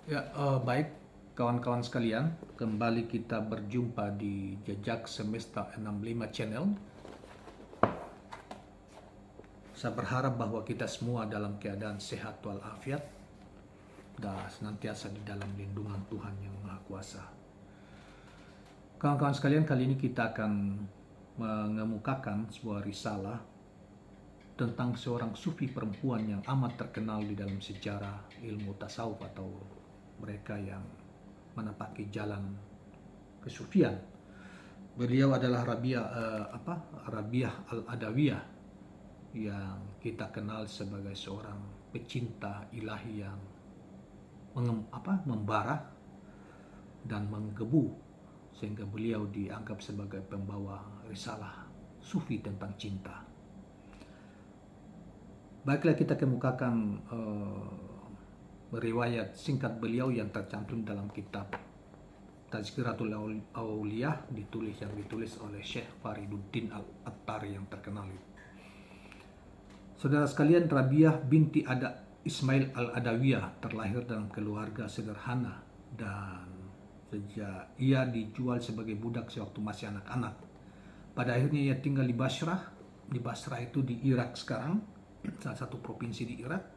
Baik kawan-kawan sekalian, kembali kita berjumpa di Jejak Semesta 65 Channel. Saya berharap bahwa kita semua dalam keadaan sehat walafiat dan senantiasa di dalam lindungan Tuhan yang Maha Kuasa. Kawan-kawan sekalian, kali ini kita akan mengemukakan sebuah risalah tentang seorang sufi perempuan yang amat terkenal di dalam sejarah ilmu tasawuf atau mereka yang menapaki jalan kesufian. Beliau adalah Rabiah Al-Adawiyah yang kita kenal sebagai seorang pecinta ilahi yang membara dan menggebu, sehingga beliau dianggap sebagai pembawa risalah sufi tentang cinta. Baiklah, kita kemukakan riwayat singkat beliau yang tercantum dalam kitab Tazkiratul Auliyah yang ditulis oleh Syekh Fariduddin Al-Attari yang terkenal. Saudara sekalian, Rabiah binti Ismail Al-Adawiyah terlahir dalam keluarga sederhana dan sejak ia dijual sebagai budak sewaktu masih anak-anak. Pada akhirnya ia tinggal di Basrah. Di Basrah itu di Irak sekarang, salah satu provinsi di Irak.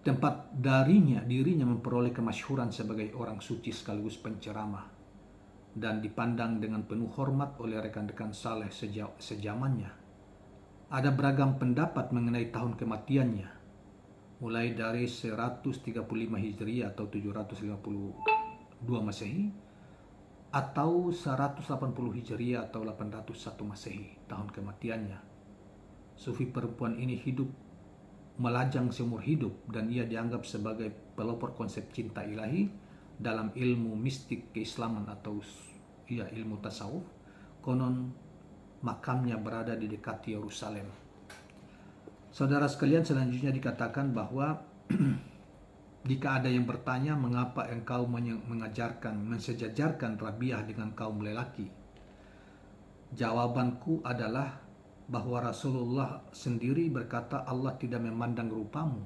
Tempat dirinya memperoleh kemasyhuran sebagai orang suci sekaligus penceramah dan dipandang dengan penuh hormat oleh rekan-rekan saleh sejamannya. Ada beragam pendapat mengenai tahun kematiannya, mulai dari 135 Hijriah atau 752 Masehi atau 180 Hijriah atau 801 Masehi tahun kematiannya. Sufi perempuan ini hidup melajang seumur hidup dan ia dianggap sebagai pelopor konsep cinta ilahi dalam ilmu mistik keislaman atau ilmu tasawuf. Konon makamnya berada di dekat Yerusalem. Saudara sekalian, selanjutnya dikatakan bahwa jika ada yang bertanya mengapa engkau mensejajarkan Rabiah dengan kaum lelaki, jawabanku adalah bahwa Rasulullah sendiri berkata Allah tidak memandang rupamu.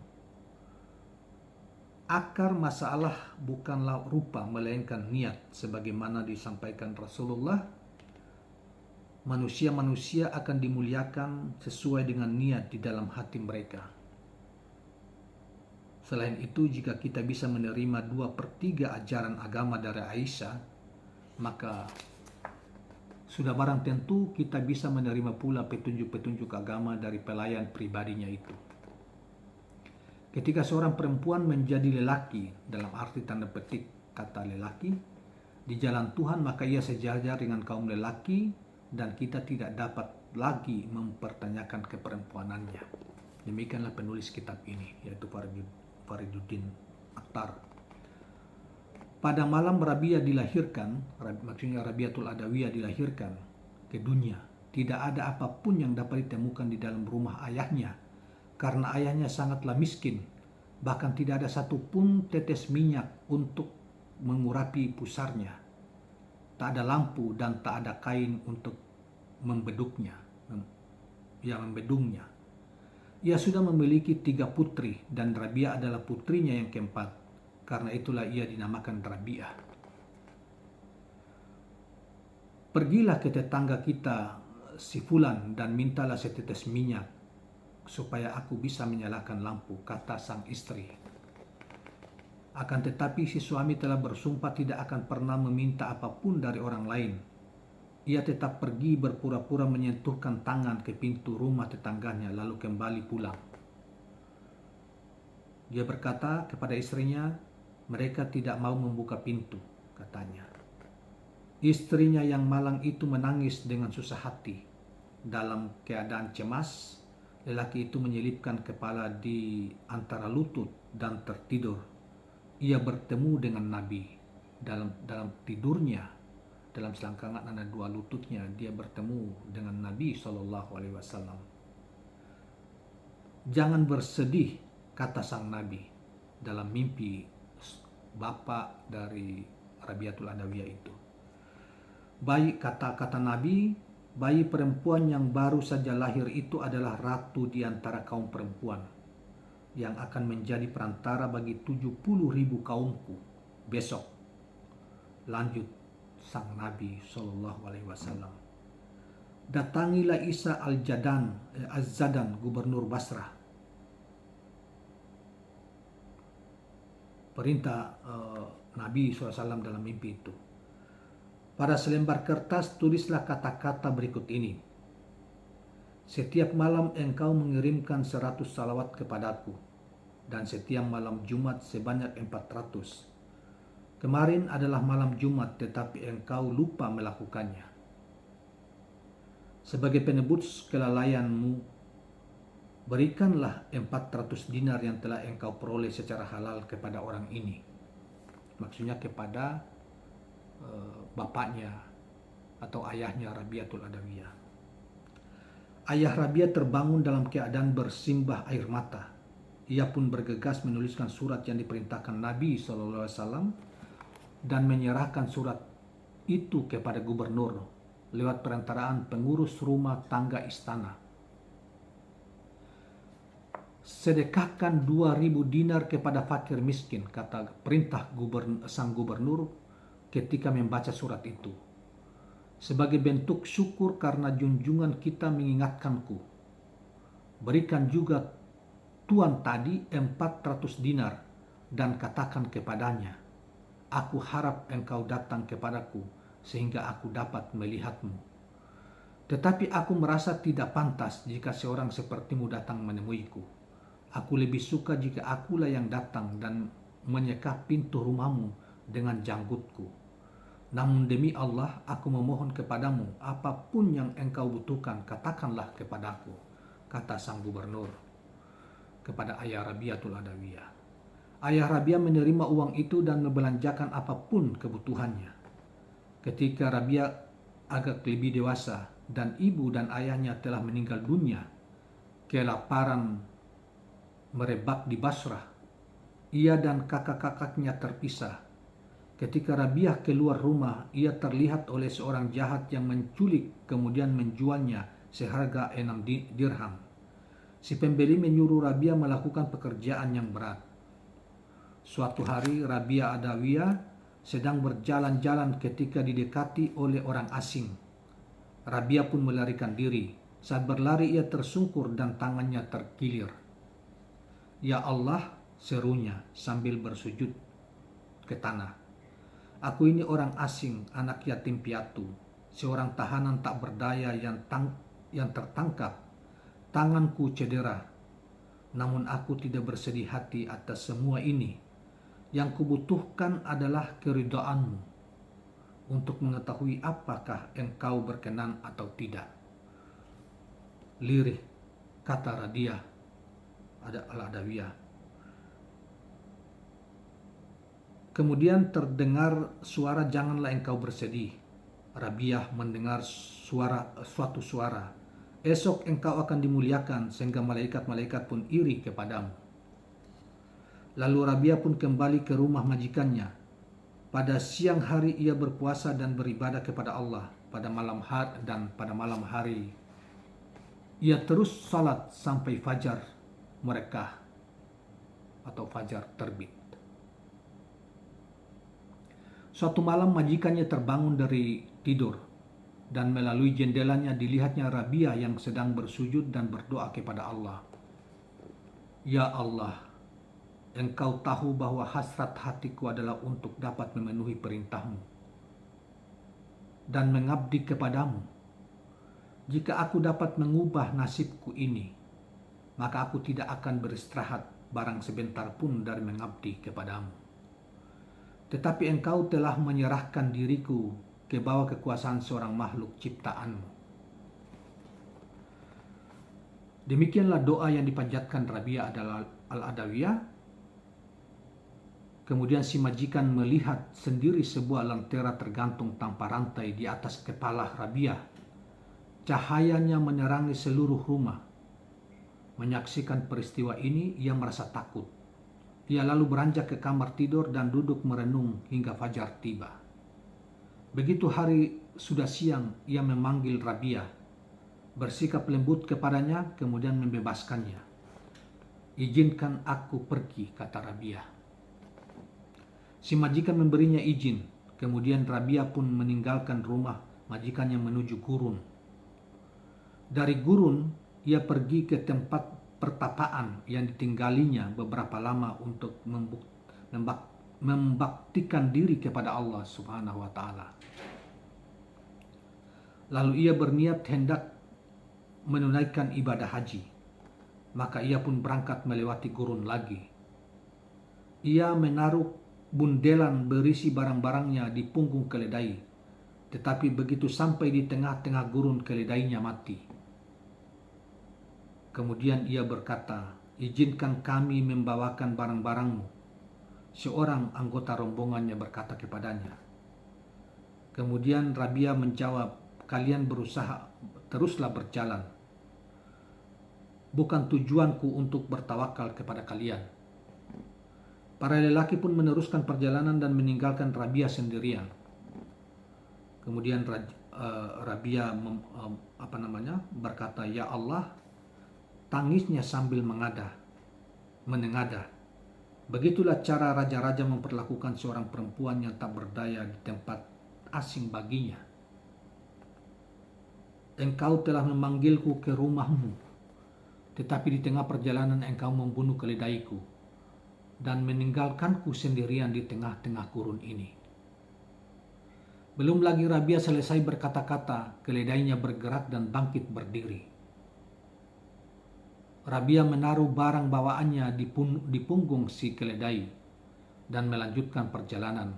Akar masalah bukanlah rupa melainkan niat, sebagaimana disampaikan Rasulullah. Manusia-manusia akan dimuliakan sesuai dengan niat di dalam hati mereka. Selain itu, jika kita bisa menerima 2/3 ajaran agama dari Aisyah, maka sudah barang tentu kita bisa menerima pula petunjuk-petunjuk agama dari pelayan pribadinya itu. Ketika seorang perempuan menjadi lelaki, dalam arti tanda petik kata lelaki, di jalan Tuhan, maka ia sejajar dengan kaum lelaki dan kita tidak dapat lagi mempertanyakan keperempuanannya. Demikianlah penulis kitab ini, yaitu Fariduddin Attar. Pada malam Rabiah dilahirkan, maksudnya Rabiatul Adawiyah dilahirkan ke dunia, tidak ada apapun yang dapat ditemukan di dalam rumah ayahnya, karena ayahnya sangatlah miskin. Bahkan tidak ada satupun tetes minyak untuk mengurapi pusarnya. Tak ada lampu dan tak ada kain untuk membedungnya. Ia sudah memiliki 3 putri dan Rabiah adalah putrinya yang keempat. Karena itulah ia dinamakan Rabiah. Pergilah ke tetangga kita si Fulan dan mintalah setetes minyak supaya aku bisa menyalakan lampu, kata sang istri. Akan tetapi si suami telah bersumpah tidak akan pernah meminta apapun dari orang lain. Ia tetap pergi berpura-pura menyentuhkan tangan ke pintu rumah tetangganya lalu kembali pulang. Dia berkata kepada istrinya, mereka tidak mau membuka pintu, katanya. Istrinya yang malang itu menangis dengan susah hati. Dalam keadaan cemas, lelaki itu menyelipkan kepala di antara lutut dan tertidur. Ia bertemu dengan Nabi dalam tidurnya, dalam selangkangan ada 2 lututnya, dia bertemu dengan Nabi SAW. Jangan bersedih, kata sang Nabi dalam mimpi bapak dari Rabiatul Adawiyah itu. Bayi, kata Nabi, bayi perempuan yang baru saja lahir itu adalah ratu di antara kaum perempuan. yang akan menjadi perantara bagi 70.000 kaumku besok. Lanjut sang Nabi Shallallahu Alaihi Wasallam. Datangilah Isa Az-Zadan, gubernur Basrah. Perintah Nabi SAW dalam mimpi itu. Pada selembar kertas tulislah kata-kata berikut ini. Setiap malam engkau mengirimkan 100 salawat kepadaku, dan setiap malam Jumat sebanyak 400. Kemarin adalah malam Jumat, tetapi engkau lupa melakukannya. Sebagai penebus kelalaianmu, berikanlah 400 dinar yang telah engkau peroleh secara halal kepada orang ini. Maksudnya kepada bapaknya atau ayahnya Rabi'atul Adawiyah. Ayah Rabi'ah terbangun dalam keadaan bersimbah air mata. Ia pun bergegas menuliskan surat yang diperintahkan Nabi SAW dan menyerahkan surat itu kepada gubernur lewat perantaraan pengurus rumah tangga istana. Sedekahkan 2.000 dinar kepada fakir miskin, kata perintah sang gubernur ketika membaca surat itu. Sebagai bentuk syukur karena junjungan kita mengingatkanku, berikan juga tuan tadi 400 dinar dan katakan kepadanya, aku harap engkau datang kepadaku sehingga aku dapat melihatmu. Tetapi aku merasa tidak pantas jika seorang sepertimu datang menemuiku. Aku lebih suka jika akulah yang datang dan menyeka pintu rumahmu dengan janggutku. Namun demi Allah, aku memohon kepadamu, apapun yang engkau butuhkan, katakanlah kepadaku, kata sang gubernur kepada ayah Rabi'atul Adawiyah. Ayah Rabi'ah menerima uang itu dan membelanjakan apapun kebutuhannya. Ketika Rabi'ah agak lebih dewasa dan ibu dan ayahnya telah meninggal dunia, kelaparan merebak di Basrah. Ia dan kakak-kakaknya terpisah. Ketika Rabi'ah keluar rumah, ia terlihat oleh seorang jahat yang menculik kemudian menjualnya seharga 6 dirham. Si pembeli menyuruh Rabi'ah melakukan pekerjaan yang berat. Suatu hari Rabi'ah Adawiyah sedang berjalan-jalan ketika didekati oleh orang asing. Rabi'ah pun melarikan diri. Saat berlari ia tersungkur dan tangannya terkilir. Ya Allah, serunya sambil bersujud ke tanah. Aku ini orang asing, anak yatim piatu, seorang tahanan tak berdaya yang tertangkap. Tanganku cedera, namun aku tidak bersedih hati atas semua ini. Yang kubutuhkan adalah keridhaanmu untuk mengetahui apakah engkau berkenan atau tidak. Lirih, kata Rabi'ah Al-Adawiyah. Kemudian terdengar suara, janganlah engkau bersedih. Rabi'ah mendengar suatu suara. Esok engkau akan dimuliakan sehingga malaikat-malaikat pun iri kepadamu. Lalu Rabi'ah pun kembali ke rumah majikannya. Pada siang hari ia berpuasa dan beribadah kepada Allah. Pada malam hari ia terus salat sampai fajar mereka atau fajar terbit. Suatu malam majikannya terbangun dari tidur dan melalui jendelanya dilihatnya Rabi'ah yang sedang bersujud dan berdoa kepada Allah. Ya Allah, Engkau tahu bahwa hasrat hatiku adalah untuk dapat memenuhi perintahmu dan mengabdi kepadamu. Jika aku dapat mengubah nasibku ini, maka aku tidak akan beristirahat barang sebentar pun dari mengabdi kepadamu. Tetapi engkau telah menyerahkan diriku ke bawah kekuasaan seorang makhluk ciptaanmu. Demikianlah doa yang dipanjatkan Rabi'ah Al-Adawiyah. Kemudian si majikan melihat sendiri sebuah lentera tergantung tanpa rantai di atas kepala Rabi'ah. Cahayanya menerangi seluruh rumah. Menyaksikan peristiwa ini, ia merasa takut. Ia lalu beranjak ke kamar tidur dan duduk merenung hingga fajar tiba. Begitu hari sudah siang, ia memanggil Rabi'ah, bersikap lembut kepadanya, kemudian membebaskannya. "Izinkan aku pergi," kata Rabiah. Si majikan memberinya izin. Kemudian Rabiah pun meninggalkan rumah majikannya menuju gurun. Dari gurun, ia pergi ke tempat pertapaan yang ditinggalinya beberapa lama untuk membaktikan diri kepada Allah Subhanahu wa taala. Lalu ia berniat hendak menunaikan ibadah haji. Maka ia pun berangkat melewati gurun lagi. Ia menaruh bundelan berisi barang-barangnya di punggung keledai. Tetapi begitu sampai di tengah-tengah gurun, keledainya mati. Kemudian ia berkata, "Izinkan kami membawakan barang-barangmu." Seorang anggota rombongannya berkata kepadanya. Kemudian Rabiah menjawab, "Kalian berusaha, teruslah berjalan. Bukan tujuanku untuk bertawakal kepada kalian." Para lelaki pun meneruskan perjalanan dan meninggalkan Rabiah sendirian. Kemudian Rabiah berkata, "Ya Allah," tangisnya sambil menengadah. Begitulah cara raja-raja memperlakukan seorang perempuan yang tak berdaya di tempat asing baginya. "Engkau telah memanggilku ke rumahmu, tetapi di tengah perjalanan engkau membunuh keledaiku dan meninggalkanku sendirian di tengah-tengah gurun ini." Belum lagi Rabiah selesai berkata-kata, keledainya bergerak dan bangkit berdiri. Rabiah menaruh barang bawaannya di punggung si keledai dan melanjutkan perjalanan.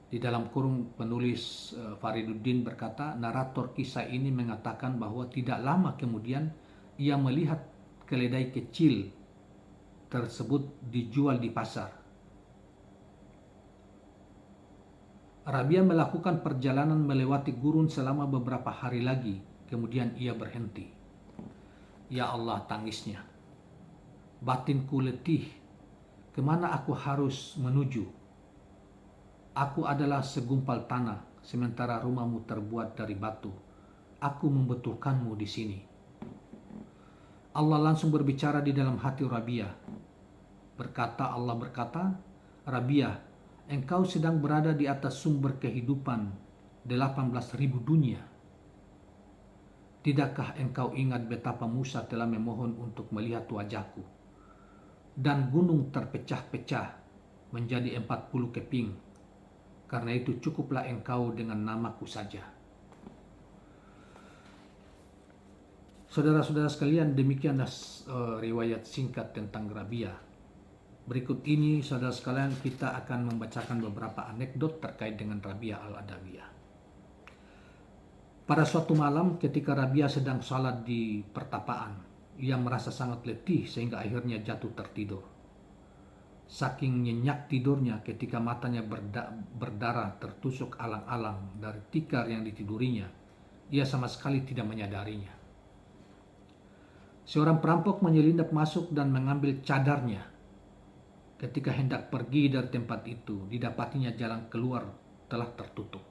Di dalam kurung penulis Fariduddin berkata, narator kisah ini mengatakan bahwa tidak lama kemudian ia melihat keledai kecil tersebut dijual di pasar. Rabiah melakukan perjalanan melewati gurun selama beberapa hari lagi, kemudian ia berhenti. "Ya Allah," tangisnya, "batinku letih. Kemana aku harus menuju? Aku adalah segumpal tanah, sementara rumahmu terbuat dari batu. Aku membutuhkanmu di sini." Allah langsung berbicara di dalam hati Rabiah. Allah berkata, "Rabiah, engkau sedang berada di atas sumber kehidupan 18.000 dunia. Tidakkah engkau ingat betapa Musa telah memohon untuk melihat wajahku? Dan gunung terpecah-pecah menjadi 40 keping. Karena itu cukuplah engkau dengan namaku saja." Saudara-saudara sekalian, demikianlah riwayat singkat tentang Rabiah. Berikut ini, saudara sekalian, kita akan membacakan beberapa anekdot terkait dengan Rabiah al-Adawiyah. Pada suatu malam ketika Rabiah sedang salat di pertapaan, ia merasa sangat letih sehingga akhirnya jatuh tertidur. Saking nyenyak tidurnya, ketika matanya berdarah tertusuk alang-alang dari tikar yang ditidurinya, ia sama sekali tidak menyadarinya. Seorang perampok menyelinap masuk dan mengambil cadarnya. Ketika hendak pergi dari tempat itu, didapatinya jalan keluar telah tertutup.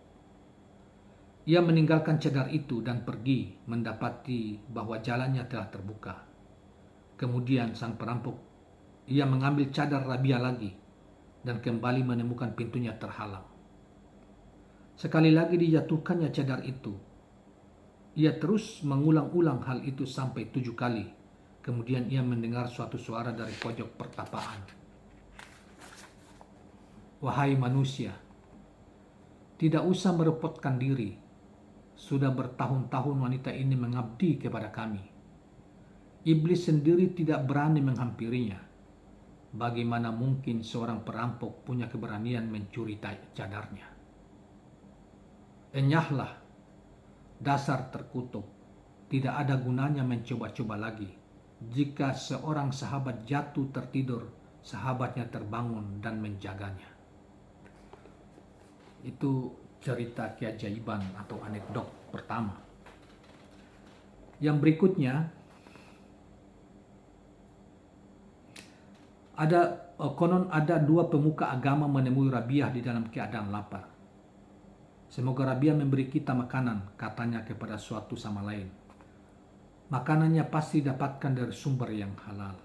Ia meninggalkan cadar itu dan pergi, mendapati bahwa jalannya telah terbuka. Kemudian sang perampok, ia mengambil cadar Rabiah lagi dan kembali menemukan pintunya terhalang. Sekali lagi dijatuhkannya cadar itu. Ia terus mengulang-ulang hal itu sampai 7 kali. Kemudian ia mendengar suatu suara dari pojok pertapaan. "Wahai manusia, tidak usah merepotkan diri. Sudah bertahun-tahun wanita ini mengabdi kepada kami. Iblis sendiri tidak berani menghampirinya. Bagaimana mungkin seorang perampok punya keberanian mencuri cadarnya? Enyahlah, dasar terkutuk. Tidak ada gunanya mencoba-coba lagi. Jika seorang sahabat jatuh tertidur, sahabatnya terbangun dan menjaganya." Itu cerita keajaiban atau anekdot pertama. Yang berikutnya, konon ada 2 pemuka agama menemui Rabiah di dalam keadaan lapar. "Semoga Rabiah memberi kita makanan," katanya kepada suatu sama lain. Makanannya pasti dapatkan dari sumber yang halal.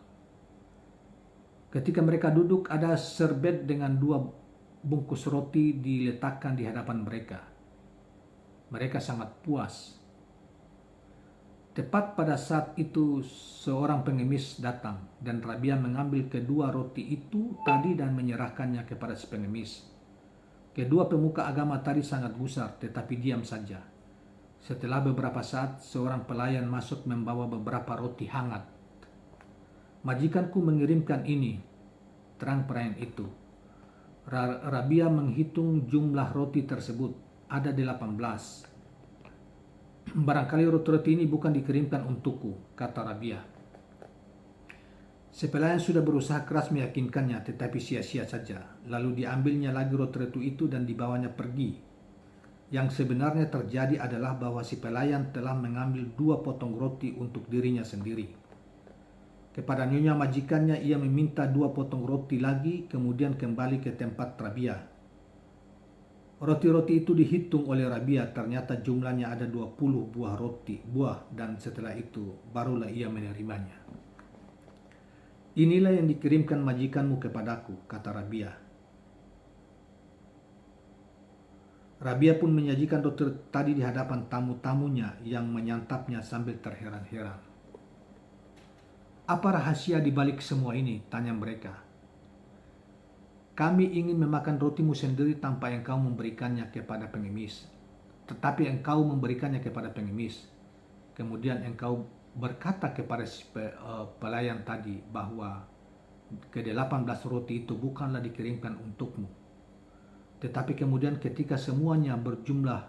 Ketika mereka duduk, ada serbet dengan 2 bungkus roti diletakkan di hadapan mereka. Mereka sangat puas. Tepat pada saat itu seorang pengemis datang dan Rabia mengambil kedua roti itu tadi dan menyerahkannya kepada si pengemis. Kedua pemuka agama tadi sangat gusar tetapi diam saja. Setelah beberapa saat seorang pelayan masuk membawa beberapa roti hangat. Majikanku mengirimkan ini, terang pelayan itu. Rabia menghitung jumlah roti tersebut, ada 18. Barangkali roti-roti ini bukan dikirimkan untukku, kata Rabia. Si pelayan sudah berusaha keras meyakinkannya, tetapi sia-sia saja. Lalu diambilnya lagi roti-roti itu dan dibawanya pergi. Yang sebenarnya terjadi adalah bahwa si pelayan telah mengambil 2 potong roti untuk dirinya sendiri. Kepada nyonya majikannya ia meminta 2 potong roti lagi, kemudian kembali ke tempat Rabia. Roti-roti itu dihitung oleh Rabia, ternyata jumlahnya ada 20 buah dan setelah itu barulah ia menerimanya. Inilah yang dikirimkan majikanmu kepadaku, kata Rabia. Rabia pun menyajikan roti tadi di hadapan tamu-tamunya yang menyantapnya sambil terheran-heran. Apa rahasia di balik semua ini? Tanya mereka. Kami ingin memakan rotimu sendiri tanpa engkau memberikannya kepada pengemis. Tetapi engkau memberikannya kepada pengemis. Kemudian engkau berkata kepada pelayan tadi bahwa ke-18 roti itu bukanlah dikirimkan untukmu. Tetapi kemudian ketika semuanya berjumlah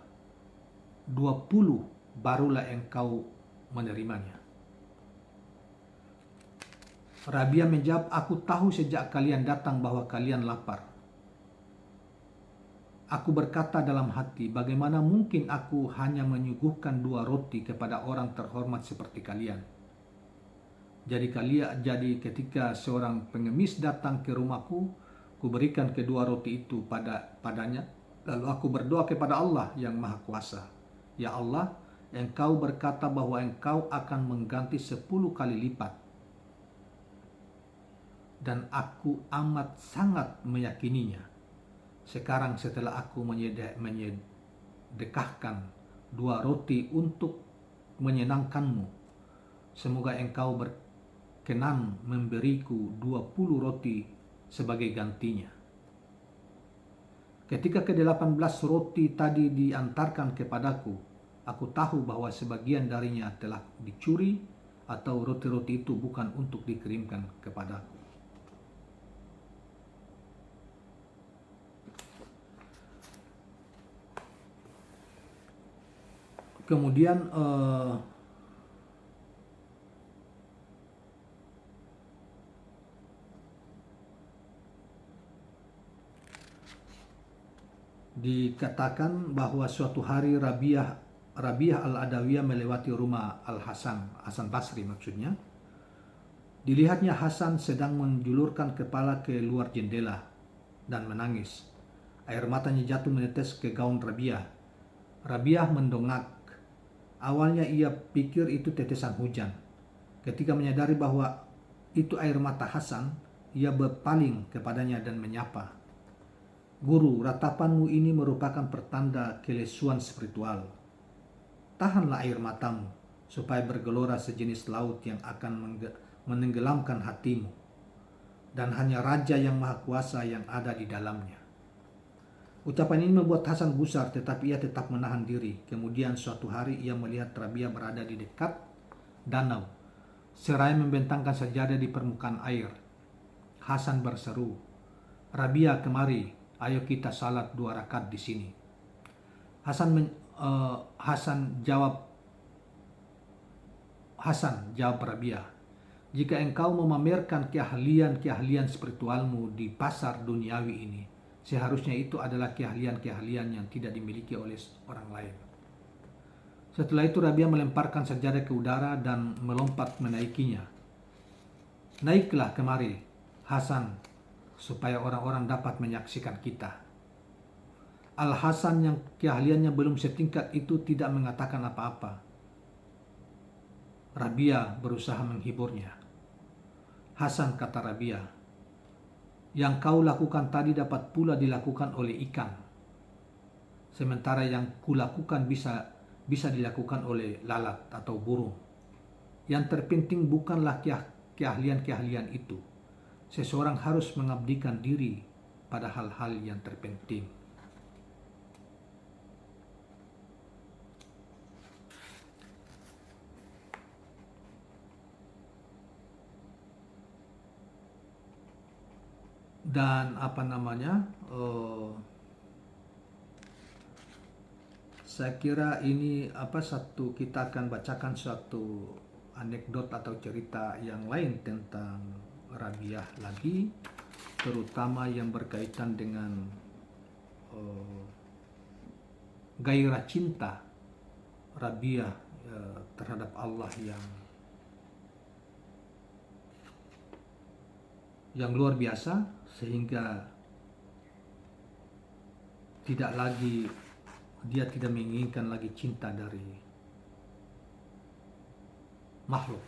20, barulah engkau menerimanya. Rabia menjawab, aku tahu sejak kalian datang bahwa kalian lapar. Aku berkata dalam hati, bagaimana mungkin aku hanya menyuguhkan 2 roti kepada orang terhormat seperti kalian. Jadi ketika seorang pengemis datang ke rumahku, kuberikan kedua roti itu padanya. Lalu aku berdoa kepada Allah yang Maha Kuasa. Ya Allah, engkau berkata bahwa engkau akan mengganti 10 kali lipat. Dan aku amat sangat meyakininya. Sekarang setelah aku menyedekahkan 2 roti untuk menyenangkanmu, semoga engkau berkenan memberiku 20 roti sebagai gantinya. Ketika ke-18 roti tadi diantarkan kepadaku, aku tahu bahwa sebagian darinya telah dicuri atau roti-roti itu bukan untuk dikirimkan kepadaku. Kemudian dikatakan bahwa suatu hari Rabiah al-Adawiyah melewati rumah Hasan Basri maksudnya. Dilihatnya Hasan sedang menjulurkan kepala ke luar jendela dan menangis. Air matanya jatuh menetes ke gaun Rabiah. Rabiah mendongak. Awalnya ia pikir itu tetesan hujan. Ketika menyadari bahwa itu air mata Hasan, ia berpaling kepadanya dan menyapa. Guru, ratapanmu ini merupakan pertanda kelesuan spiritual. Tahanlah air matamu, supaya bergelora sejenis laut yang akan menenggelamkan hatimu. Dan hanya Raja yang Maha Kuasa yang ada di dalamnya. Ucapan ini membuat Hasan gusar, tetapi ia tetap menahan diri. Kemudian suatu hari ia melihat Rabia berada di dekat danau, seraya membentangkan sajadah di permukaan air. Hasan berseru, Rabia kemari, ayo kita salat 2 rakaat di sini. Hasan jawab Rabia, jika engkau memamerkan keahlian spiritualmu di pasar duniawi ini, seharusnya itu adalah keahlian-keahlian yang tidak dimiliki oleh orang lain. Setelah itu Rabia melemparkan sajadah ke udara dan melompat menaikinya. Naiklah kemari, Hasan, supaya orang-orang dapat menyaksikan kita. Al-Hasan yang keahliannya belum setingkat itu tidak mengatakan apa-apa. Rabia berusaha menghiburnya. Hasan, kata Rabia, yang kau lakukan tadi dapat pula dilakukan oleh ikan, sementara yang kulakukan bisa dilakukan oleh lalat atau burung. Yang terpenting bukanlah keahlian-keahlian itu. Seseorang harus mengabdikan diri pada hal-hal yang terpenting. Dan saya kira ini kita akan bacakan suatu anekdot atau cerita yang lain tentang Rabiah lagi, terutama yang berkaitan dengan gairah cinta Rabiah terhadap Allah yang luar biasa, sehingga dia tidak menginginkan lagi cinta dari makhluk.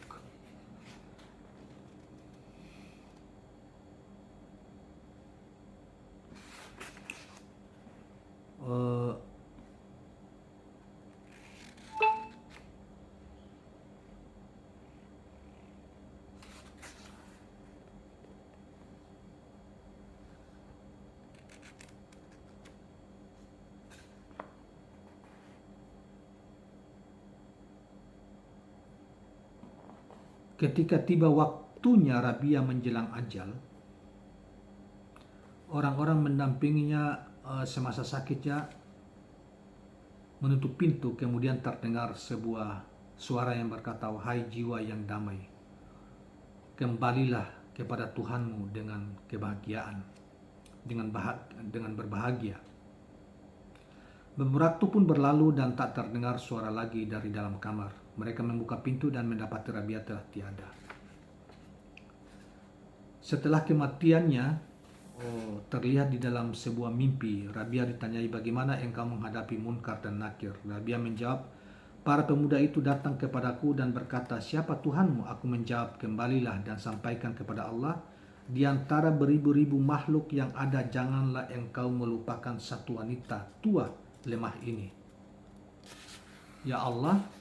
Ketika tiba waktunya Rabia menjelang ajal, orang-orang mendampinginya semasa sakitnya menutup pintu. Kemudian terdengar sebuah suara yang berkata, "Wahai jiwa yang damai, kembalilah kepada Tuhanmu dengan kebahagiaan, dengan berbahagia." Beberapa waktu pun berlalu dan tak terdengar suara lagi dari dalam kamar. Mereka membuka pintu dan mendapati Rabia telah tiada. Setelah kematiannya, terlihat di dalam sebuah mimpi, Rabia ditanyai, "Bagaimana engkau menghadapi Munkar dan Nakir?" Rabia menjawab, "Para pemuda itu datang kepadaku dan berkata, 'Siapa Tuhanmu?' Aku menjawab, 'Kembalilah dan sampaikan kepada Allah, di antara beribu-ribu makhluk yang ada, janganlah engkau melupakan satu wanita tua lemah ini. Ya Allah,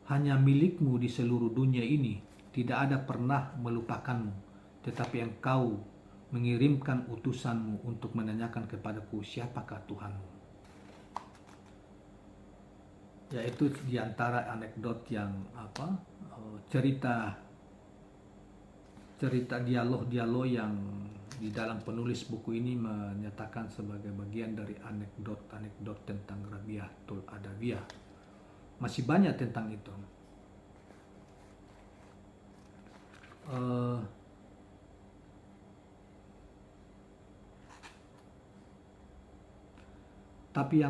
hanya milikmu di seluruh dunia ini, tidak ada pernah melupakanmu, tetapi engkau mengirimkan utusanmu untuk menanyakan kepadaku siapakah Tuhanmu.'" Yaitu diantara anekdot yang cerita dialog-dialog yang di dalam penulis buku ini menyatakan sebagai bagian dari anekdot-anekdot tentang Rabiatul Adawiyah. Masih banyak tentang itu. Tapi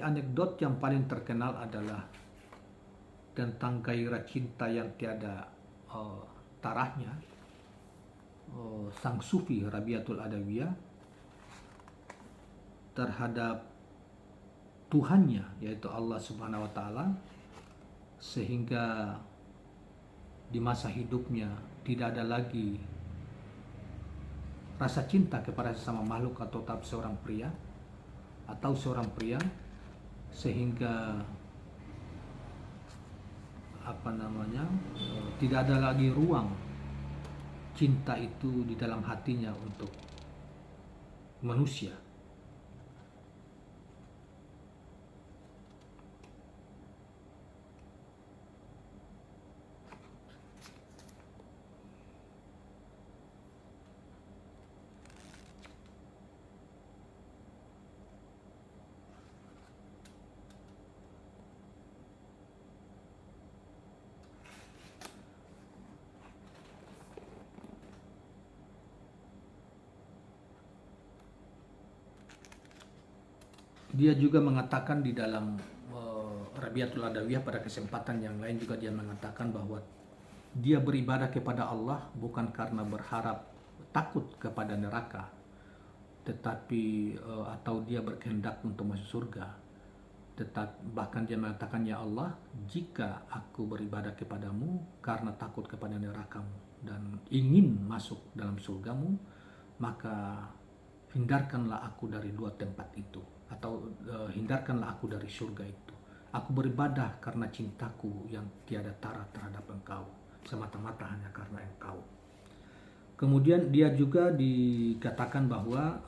anekdot yang paling terkenal adalah tentang gairah cinta yang tiada tarahnya sang sufi Rabiatul Adawiyah terhadap Tuhannya, yaitu Allah Subhanahu wa Ta'ala, sehingga di masa hidupnya tidak ada lagi rasa cinta kepada sesama makhluk atau seorang pria, sehingga tidak ada lagi ruang cinta itu di dalam hatinya untuk manusia. Dia juga mengatakan di dalam Rabiatul Adawiyah, pada kesempatan yang lain juga dia mengatakan bahwa dia beribadah kepada Allah bukan karena berharap takut kepada neraka, tetapi atau dia berkehendak untuk masuk surga, bahkan dia mengatakan, ya Allah, jika aku beribadah kepadamu karena takut kepada nerakamu dan ingin masuk dalam surgamu, maka hindarkanlah aku dari dua tempat itu, atau hindarkanlah aku dari surga itu. Aku beribadah karena cintaku yang tiada tara terhadap engkau, semata-mata hanya karena engkau. Kemudian dia juga dikatakan bahwa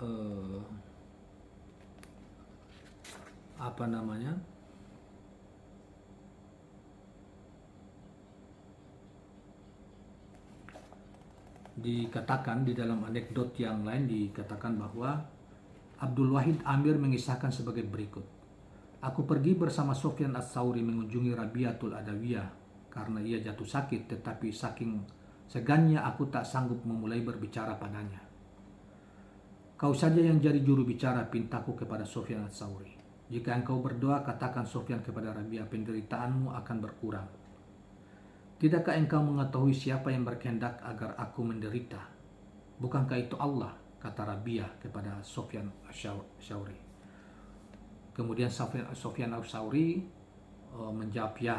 dikatakan di dalam anekdot yang lain, dikatakan bahwa Abdul Wahid Amir mengisahkan sebagai berikut. Aku pergi bersama Sufyan Ats-Tsauri mengunjungi Rabi'atul Adawiyah karena ia jatuh sakit, tetapi saking segannya aku tak sanggup memulai berbicara padanya. Kau saja yang jadi juru bicara, pintaku kepada Sufyan Ats-Tsauri. Jika engkau berdoa, katakan Sufyan kepada Rabi'ah, penderitaanmu akan berkurang. Tidakkah engkau mengetahui siapa yang berkehendak agar aku menderita? Bukankah itu Allah? Kata Rabi'ah kepada Sufyan Ats-Tsauri. Kemudian Sufyan Ats-Tsauri menjawab, ya.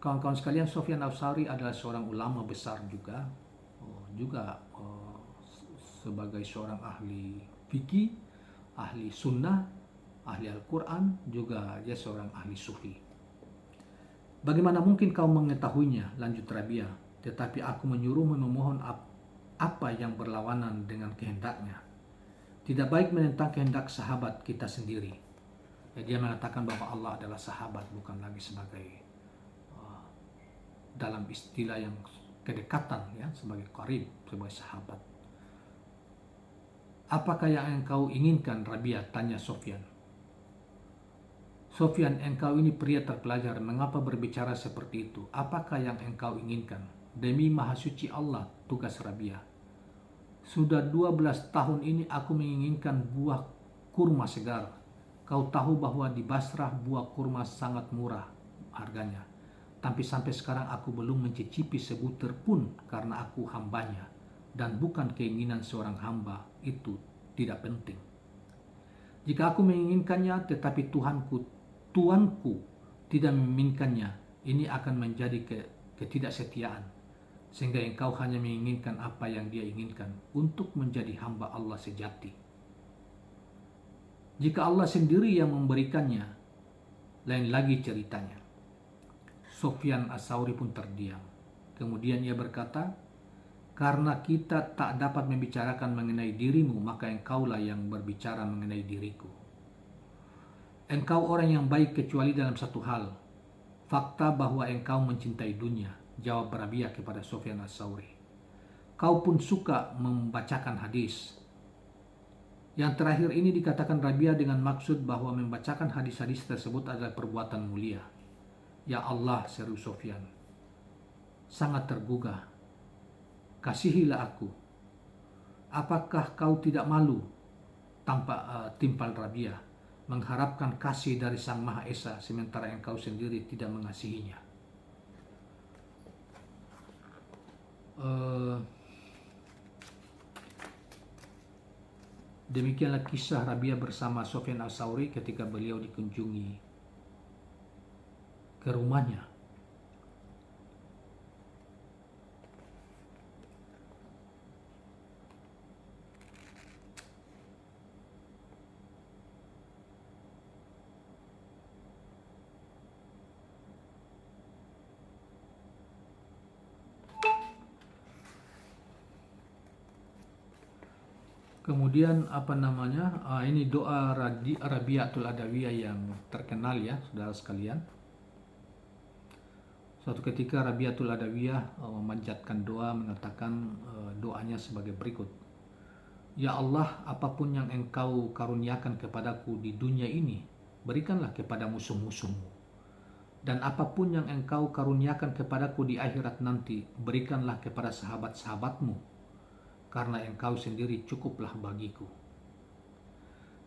Kawan-kawan sekalian, Sufyan Ats-Tsauri adalah seorang ulama besar juga, sebagai seorang ahli fikih, ahli sunnah, ahli Al-Quran, juga dia seorang ahli sufi. Bagaimana mungkin kau mengetahuinya? Lanjut Rabi'ah. Tetapi aku menyuruhmu memohon apa yang berlawanan dengan kehendaknya. Tidak baik menentang kehendak sahabat kita sendiri. Dia mengatakan bahwa Allah adalah sahabat, bukan lagi sebagai dalam istilah yang kedekatan, ya, sebagai qarib, sebagai sahabat. Apakah yang engkau inginkan, Rabi'ah? Tanya Sufyan. Sufyan, engkau ini pria terpelajar, mengapa berbicara seperti itu? Apakah yang engkau inginkan? Demi Maha Suci Allah, tugas Rabi'ah. Sudah 12 tahun ini aku menginginkan buah kurma segar. Kau tahu bahwa di Basrah buah kurma sangat murah harganya. Tapi sampai sekarang aku belum mencicipi sebutir pun karena aku hambanya. Dan bukan keinginan seorang hamba, itu tidak penting. Jika aku menginginkannya tetapi Tuanku tidak menginginkannya, ini akan menjadi ketidaksetiaan, sehingga engkau hanya menginginkan apa yang dia inginkan untuk menjadi hamba Allah sejati. Jika Allah sendiri yang memberikannya, lain lagi ceritanya. Sufyan Ats-Tsauri pun terdiam. Kemudian ia berkata, karena kita tak dapat membicarakan mengenai dirimu, maka engkaulah yang berbicara mengenai diriku. Engkau orang yang baik kecuali dalam satu hal, fakta bahwa engkau mencintai dunia, jawab Rabi'ah kepada Sufyan Ats-Tsauri. Kau pun suka membacakan hadis. Yang terakhir ini dikatakan Rabi'ah dengan maksud bahwa membacakan hadis-hadis tersebut adalah perbuatan mulia. Ya Allah, seru Sufyan, sangat tergugah. Kasihilah aku. Apakah kau tidak malu? Timpal Rabi'ah, mengharapkan kasih dari Sang Maha Esa sementara engkau sendiri tidak mengasihinya. Demikianlah kisah Rabi'ah bersama Sufyan Ats-Tsauri ketika beliau dikunjungi ke rumahnya. Kemudian ini doa Rabi'atul Adawiyah yang terkenal, ya saudara sekalian. Suatu ketika Rabi'atul Adawiyah memanjatkan doa, mengatakan doanya sebagai berikut. Ya Allah, apapun yang engkau karuniakan kepadaku di dunia ini, berikanlah kepada musuh-musuhmu. Dan apapun yang engkau karuniakan kepadaku di akhirat nanti, berikanlah kepada sahabat-sahabatmu. Karena engkau sendiri cukuplah bagiku.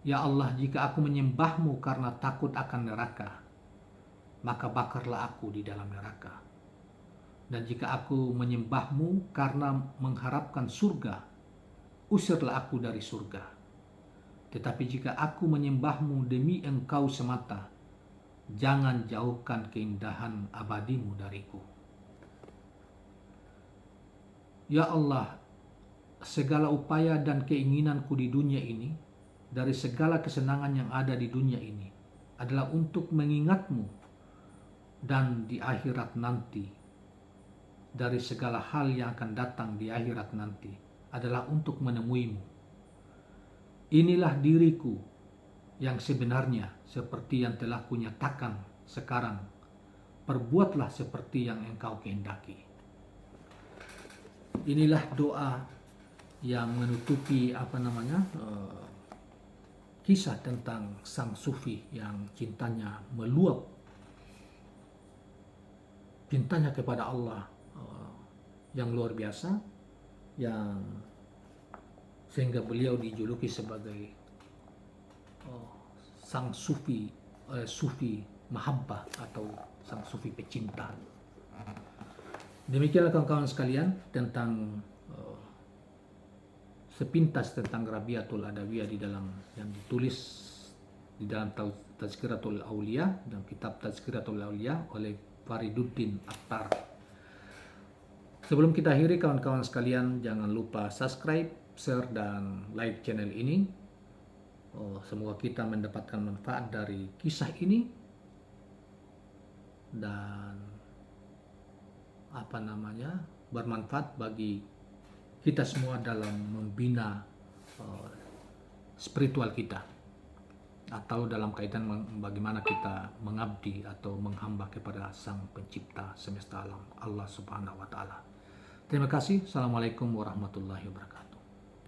Ya Allah, jika aku menyembahmu karena takut akan neraka, maka bakarlah aku di dalam neraka. Dan jika aku menyembahmu karena mengharapkan surga, usirlah aku dari surga. Tetapi jika aku menyembahmu demi engkau semata, jangan jauhkan keindahan abadimu dariku. Ya Allah, segala upaya dan keinginanku di dunia ini, dari segala kesenangan yang ada di dunia ini, adalah untuk mengingatmu, dan di akhirat nanti, dari segala hal yang akan datang di akhirat nanti, adalah untuk menemuimu. Inilah diriku yang sebenarnya, seperti yang telah kunyatakan sekarang. Perbuatlah seperti yang engkau kehendaki. Inilah doa yang menutupi kisah tentang sang sufi yang cintanya meluap, cintanya kepada Allah yang luar biasa, yang sehingga beliau dijuluki sebagai sang sufi, sufi mahabbah atau sang sufi pecinta. Demikianlah kawan-kawan sekalian tentang sepintas tentang Rabiatul Adawiyah di dalam yang ditulis di dalam Tazkiratul Aulia dan kitab Tazkiratul Aulia oleh Fariduddin Attar. Sebelum kita akhiri kawan-kawan sekalian, jangan lupa subscribe, share, dan like channel ini. Semoga kita mendapatkan manfaat dari kisah ini dan bermanfaat bagi kita semua dalam membina spiritual kita, atau dalam kaitan bagaimana kita mengabdi atau menghamba kepada Sang Pencipta semesta alam, Allah Subhanahu wa Ta'ala. Terima kasih. Assalamualaikum warahmatullahi wabarakatuh.